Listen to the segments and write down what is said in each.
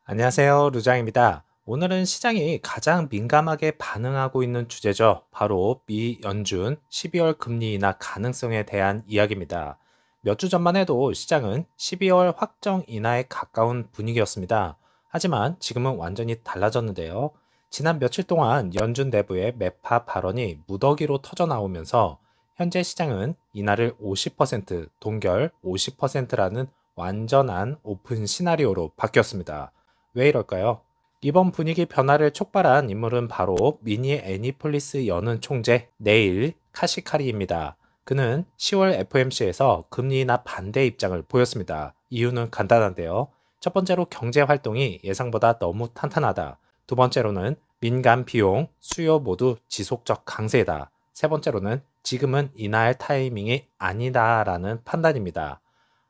안녕하세요. 루장입니다. 오늘은 시장이 가장 민감하게 반응하고 있는 주제죠. 바로 미 연준 12월 금리 인하 가능성에 대한 이야기입니다. 몇 주 전만 해도 시장은 12월 확정 인하에 가까운 분위기였습니다. 하지만 지금은 완전히 달라졌는데요. 지난 며칠 동안 연준 내부의 매파 발언이 무더기로 터져 나오면서 현재 시장은 인하를 50%, 동결 50%라는 완전한 오픈 시나리오로 바뀌었습니다. 왜 이럴까요? 이번 분위기 변화를 촉발한 인물은 바로 미니 애니폴리스 연은 총재 네일 카시카리입니다. 그는 10월 FOMC에서 금리 인하 반대 입장을 보였습니다. 이유는 간단한데요. 첫 번째로 경제 활동이 예상보다 너무 탄탄하다. 두 번째로는 민간 비용, 수요 모두 지속적 강세다. 세 번째로는 지금은 인하할 타이밍이 아니다라는 판단입니다.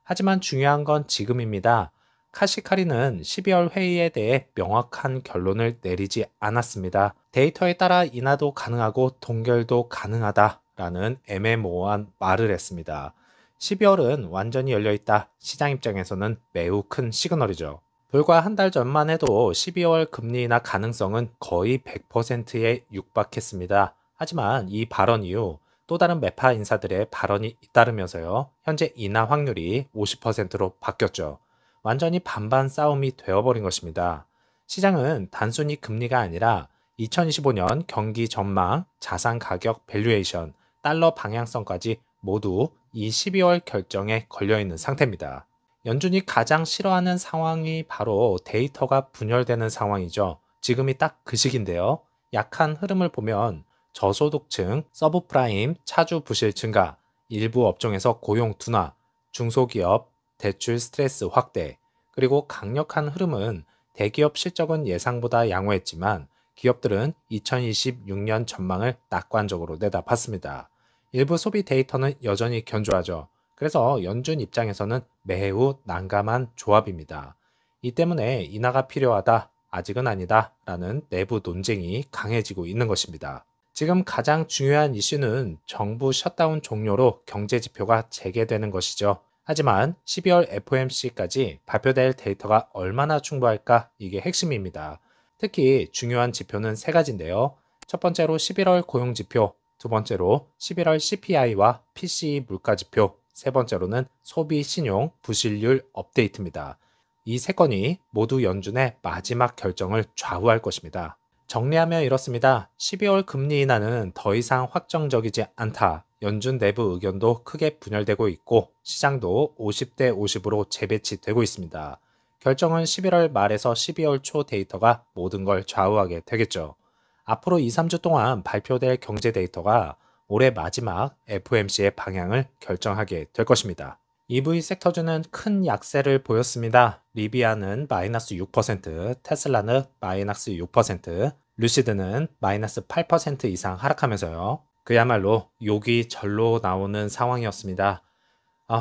하지만 중요한 건 지금입니다. 카시카리는 12월 회의에 대해 명확한 결론을 내리지 않았습니다. 데이터에 따라 인하도 가능하고 동결도 가능하다라는 애매모호한 말을 했습니다. 12월은 완전히 열려있다. 시장 입장에서는 매우 큰 시그널이죠. 불과 한 달 전만 해도 12월 금리 인하 가능성은 거의 100%에 육박했습니다. 하지만 이 발언 이후 또 다른 매파 인사들의 발언이 잇따르면서요. 현재 인하 확률이 50%로 바뀌었죠. 완전히 반반 싸움이 되어버린 것입니다. 시장은 단순히 금리가 아니라 2025년 경기 전망, 자산 가격 밸류에이션, 달러 방향성까지 모두 이 12월 결정에 걸려있는 상태입니다. 연준이 가장 싫어하는 상황이 바로 데이터가 분열되는 상황이죠. 지금이 딱 그 시기인데요. 약한 흐름을 보면 저소득층, 서브프라임, 차주 부실 증가, 일부 업종에서 고용 둔화, 중소기업, 대출 스트레스 확대, 그리고 강력한 흐름은 대기업 실적은 예상보다 양호했지만 기업들은 2026년 전망을 낙관적으로 내다봤습니다. 일부 소비 데이터는 여전히 견조하죠. 그래서 연준 입장에서는 매우 난감한 조합입니다. 이 때문에 인하가 필요하다, 아직은 아니다 라는 내부 논쟁이 강해지고 있는 것입니다. 지금 가장 중요한 이슈는 정부 셧다운 종료로 경제 지표가 재개되는 것이죠. 하지만 12월 FOMC까지 발표될 데이터가 얼마나 충분할까? 이게 핵심입니다. 특히 중요한 지표는 세 가지인데요. 첫 번째로 11월 고용 지표, 두 번째로 11월 CPI와 PCE 물가 지표, 세 번째로는 소비 신용 부실률 업데이트입니다. 이 세 건이 모두 연준의 마지막 결정을 좌우할 것입니다. 정리하면 이렇습니다. 12월 금리 인하는 더 이상 확정적이지 않다. 연준 내부 의견도 크게 분열되고 있고 시장도 50대 50으로 재배치되고 있습니다. 결정은 11월 말에서 12월 초 데이터가 모든 걸 좌우하게 되겠죠. 앞으로 2, 3주 동안 발표될 경제 데이터가 올해 마지막 FOMC의 방향을 결정하게 될 것입니다. EV 섹터주는 큰 약세를 보였습니다. 리비아는 마이너스 6%, 테슬라는 마이너스 6%, 루시드는 마이너스 8% 이상 하락하면서요. 그야말로 욕이 절로 나오는 상황이었습니다.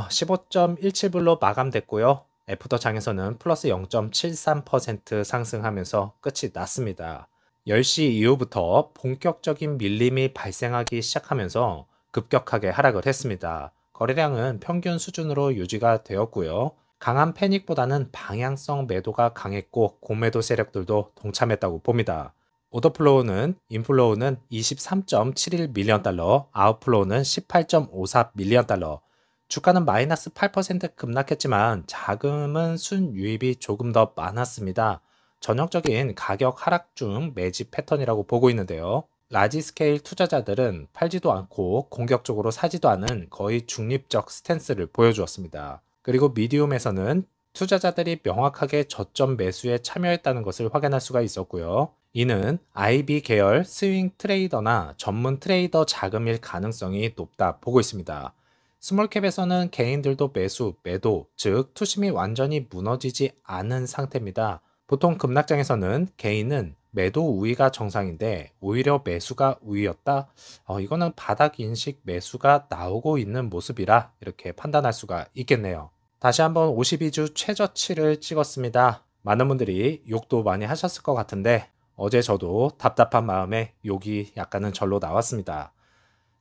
15.17불로 마감됐고요. 애프터 장에서는 플러스 0.73% 상승하면서 끝이 났습니다. 10시 이후부터 본격적인 밀림이 발생하기 시작하면서 급격하게 하락을 했습니다. 거래량은 평균 수준으로 유지가 되었고요. 강한 패닉보다는 방향성 매도가 강했고 고매도 세력들도 동참했다고 봅니다. 오더플로우는 인플로우는 23.71 밀리언 달러, 아웃플로우는 18.54 밀리언 달러. 주가는 마이너스 8% 급락했지만 자금은 순유입이 조금 더 많았습니다. 전형적인 가격 하락 중 매집 패턴이라고 보고 있는데요. 라지 스케일 투자자들은 팔지도 않고 공격적으로 사지도 않은 거의 중립적 스탠스를 보여주었습니다. 그리고 미디움에서는 투자자들이 명확하게 저점 매수에 참여했다는 것을 확인할 수가 있었고요. 이는 IB 계열 스윙 트레이더나 전문 트레이더 자금일 가능성이 높다 보고 있습니다. 스몰캡에서는 개인들도 매수, 매도, 즉 투심이 완전히 무너지지 않은 상태입니다. 보통 급락장에서는 개인은 매도 우위가 정상인데 오히려 매수가 우위였다. 이거는 바닥 인식 매수가 나오고 있는 모습이라 이렇게 판단할 수가 있겠네요. 다시 한번 52주 최저치를 찍었습니다. 많은 분들이 욕도 많이 하셨을 것 같은데 어제 저도 답답한 마음에 욕이 약간은 절로 나왔습니다.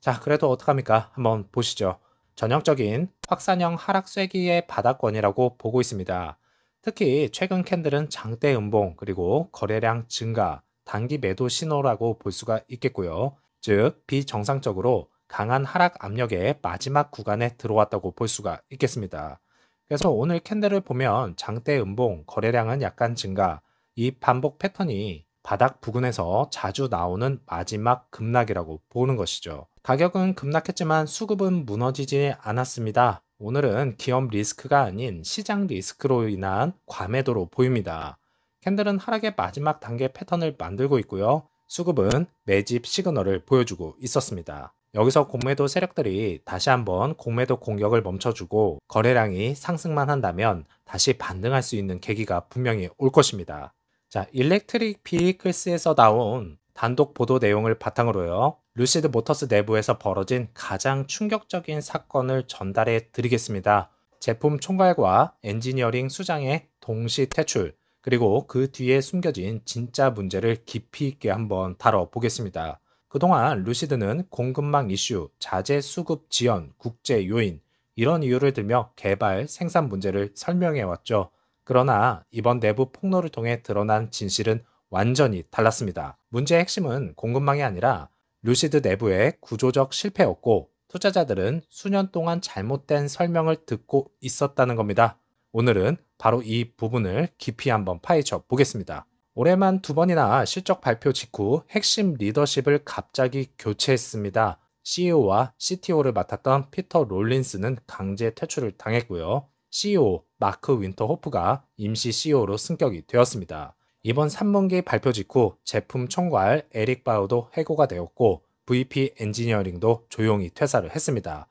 자, 그래도 어떡합니까? 한번 보시죠. 전형적인 확산형 하락 쐐기의 바닥권이라고 보고 있습니다. 특히 최근 캔들은 장대 음봉 그리고 거래량 증가, 단기 매도 신호라고 볼 수가 있겠고요. 즉, 비정상적으로 강한 하락 압력의 마지막 구간에 들어왔다고 볼 수가 있겠습니다. 그래서 오늘 캔들을 보면 장대 음봉, 거래량은 약간 증가, 이 반복 패턴이 바닥 부근에서 자주 나오는 마지막 급락이라고 보는 것이죠. 가격은 급락했지만 수급은 무너지지 않았습니다. 오늘은 기업 리스크가 아닌 시장 리스크로 인한 과매도로 보입니다. 캔들은 하락의 마지막 단계 패턴을 만들고 있고요. 수급은 매집 시그널을 보여주고 있었습니다. 여기서 공매도 세력들이 다시 한번 공매도 공격을 멈춰주고 거래량이 상승만 한다면 다시 반등할 수 있는 계기가 분명히 올 것입니다. 자, 일렉트릭 비이클스에서 나온 단독 보도 내용을 바탕으로요. 루시드 모터스 내부에서 벌어진 가장 충격적인 사건을 전달해 드리겠습니다. 제품 총괄과 엔지니어링 수장의 동시 퇴출, 그리고 그 뒤에 숨겨진 진짜 문제를 깊이 있게 한번 다뤄보겠습니다. 그동안 루시드는 공급망 이슈, 자재 수급 지연, 국제 요인, 이런 이유를 들며 개발, 생산 문제를 설명해 왔죠. 그러나 이번 내부 폭로를 통해 드러난 진실은 완전히 달랐습니다. 문제의 핵심은 공급망이 아니라 루시드 내부의 구조적 실패였고, 투자자들은 수년 동안 잘못된 설명을 듣고 있었다는 겁니다. 오늘은 바로 이 부분을 깊이 한번 파헤쳐 보겠습니다. 올해만 2번이나 실적 발표 직후 핵심 리더십을 갑자기 교체했습니다. CEO와 CTO를 맡았던 피터 롤린스는 강제 퇴출을 당했고요. CEO 마크 윈터호프가 임시 CEO로 승격이 되었습니다. 이번 3분기 발표 직후 제품 총괄 에릭 바우도 해고가 되었고, VP 엔지니어링도 조용히 퇴사를 했습니다.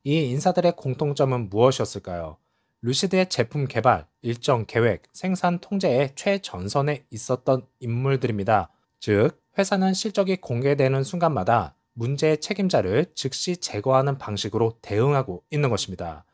이 인사들의 공통점은 무엇이었을까요? 루시드의 제품 개발, 일정 계획, 생산 통제의 최전선에 있었던 인물들입니다. 즉, 회사는 실적이 공개되는 순간마다 문제의 책임자를 즉시 제거하는 방식으로 대응하고 있는 것입니다.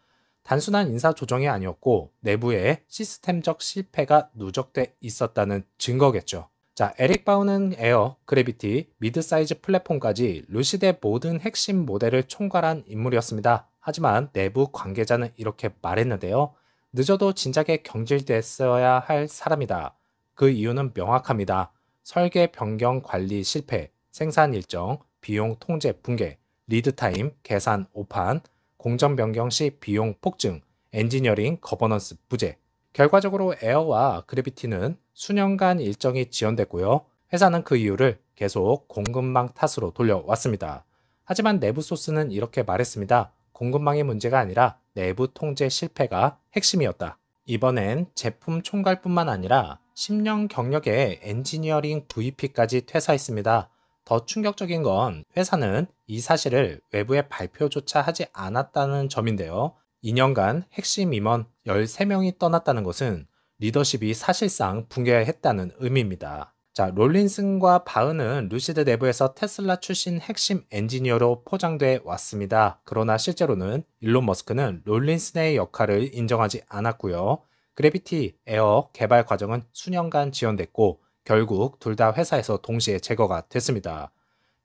단순한 인사 조정이 아니었고 내부에 시스템적 실패가 누적돼 있었다는 증거겠죠. 자, 에릭 바우는 에어, 그래비티, 미드사이즈 플랫폼까지 루시드의 모든 핵심 모델을 총괄한 인물이었습니다. 하지만 내부 관계자는 이렇게 말했는데요. 늦어도 진작에 경질됐어야 할 사람이다. 그 이유는 명확합니다. 설계 변경 관리 실패, 생산 일정, 비용 통제 붕괴, 리드 타임, 계산 오판, 공정 변경 시 비용 폭증, 엔지니어링 거버넌스 부재. 결과적으로 에어와 그래비티는 수년간 일정이 지연됐고요. 회사는 그 이유를 계속 공급망 탓으로 돌려왔습니다. 하지만 내부 소스는 이렇게 말했습니다. 공급망의 문제가 아니라 내부 통제 실패가 핵심이었다. 이번엔 제품 총괄뿐만 아니라 10년 경력의 엔지니어링 VP까지 퇴사했습니다. 더 충격적인 건 회사는 이 사실을 외부에 발표조차 하지 않았다는 점인데요. 2년간 핵심 임원 13명이 떠났다는 것은 리더십이 사실상 붕괴했다는 의미입니다. 자, 롤린슨과 바흐는 루시드 내부에서 테슬라 출신 핵심 엔지니어로 포장돼 왔습니다. 그러나 실제로는 일론 머스크는 롤린슨의 역할을 인정하지 않았고요. 그래비티, 에어 개발 과정은 수년간 지연됐고 결국 둘 다 회사에서 동시에 제거가 됐습니다.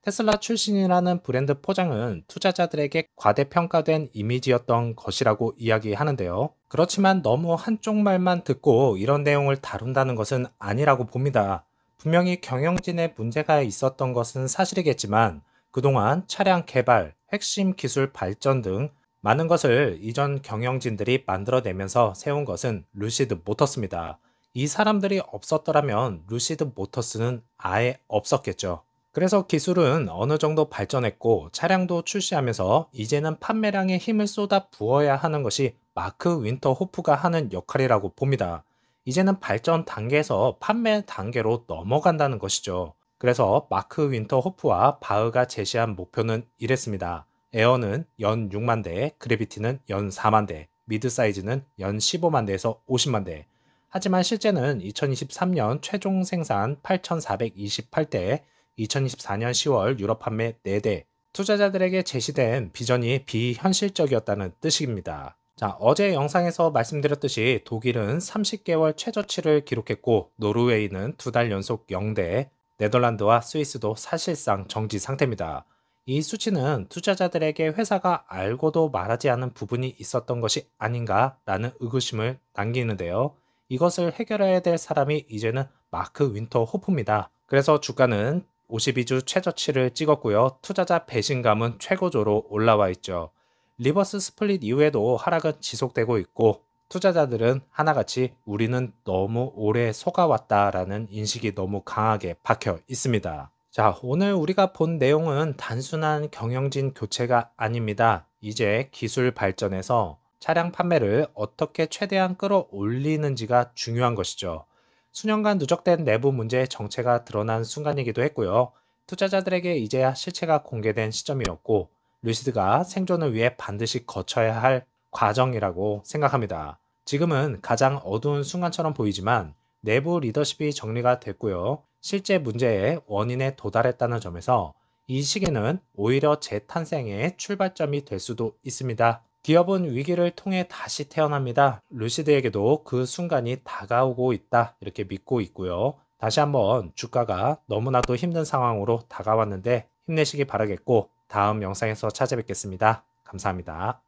테슬라 출신이라는 브랜드 포장은 투자자들에게 과대평가된 이미지였던 것이라고 이야기하는데요. 그렇지만 너무 한쪽 말만 듣고 이런 내용을 다룬다는 것은 아니라고 봅니다. 분명히 경영진에 문제가 있었던 것은 사실이겠지만 그동안 차량 개발, 핵심 기술 발전 등 많은 것을 이전 경영진들이 만들어내면서 세운 것은 루시드 모터스입니다. 이 사람들이 없었더라면 루시드 모터스는 아예 없었겠죠. 그래서 기술은 어느 정도 발전했고 차량도 출시하면서 이제는 판매량에 힘을 쏟아 부어야 하는 것이 마크 윈터호프가 하는 역할이라고 봅니다. 이제는 발전 단계에서 판매 단계로 넘어간다는 것이죠. 그래서 마크 윈터호프와 바흐가 제시한 목표는 이랬습니다. 에어는 연 6만 대, 그래비티는 연 4만 대, 미드 사이즈는 연 15만 대에서 50만 대. 하지만 실제는 2023년 최종 생산 8,428대, 2024년 10월 유럽 판매 4대, 투자자들에게 제시된 비전이 비현실적이었다는 뜻입니다. 자, 어제 영상에서 말씀드렸듯이 독일은 30개월 최저치를 기록했고 노르웨이는 2달 연속 0대, 네덜란드와 스위스도 사실상 정지 상태입니다. 이 수치는 투자자들에게 회사가 알고도 말하지 않은 부분이 있었던 것이 아닌가라는 의구심을 남기는데요. 이것을 해결해야 될 사람이 이제는 마크 윈터호프입니다. 그래서 주가는 52주 최저치를 찍었고요. 투자자 배신감은 최고조로 올라와 있죠. 리버스 스플릿 이후에도 하락은 지속되고 있고 투자자들은 하나같이 우리는 너무 오래 속아왔다라는 인식이 너무 강하게 박혀 있습니다. 자, 오늘 우리가 본 내용은 단순한 경영진 교체가 아닙니다. 이제 기술 발전에서 차량 판매를 어떻게 최대한 끌어올리는지가 중요한 것이죠. 수년간 누적된 내부 문제의 정체가 드러난 순간이기도 했고요. 투자자들에게 이제야 실체가 공개된 시점이었고, 루시드가 생존을 위해 반드시 거쳐야 할 과정이라고 생각합니다. 지금은 가장 어두운 순간처럼 보이지만 내부 리더십이 정리가 됐고요. 실제 문제의 원인에 도달했다는 점에서 이 시기는 오히려 재탄생의 출발점이 될 수도 있습니다. 기업은 위기를 통해 다시 태어납니다. 루시드에게도 그 순간이 다가오고 있다. 이렇게 믿고 있고요. 다시 한번 주가가 너무나도 힘든 상황으로 다가왔는데 힘내시기 바라겠고 다음 영상에서 찾아뵙겠습니다. 감사합니다.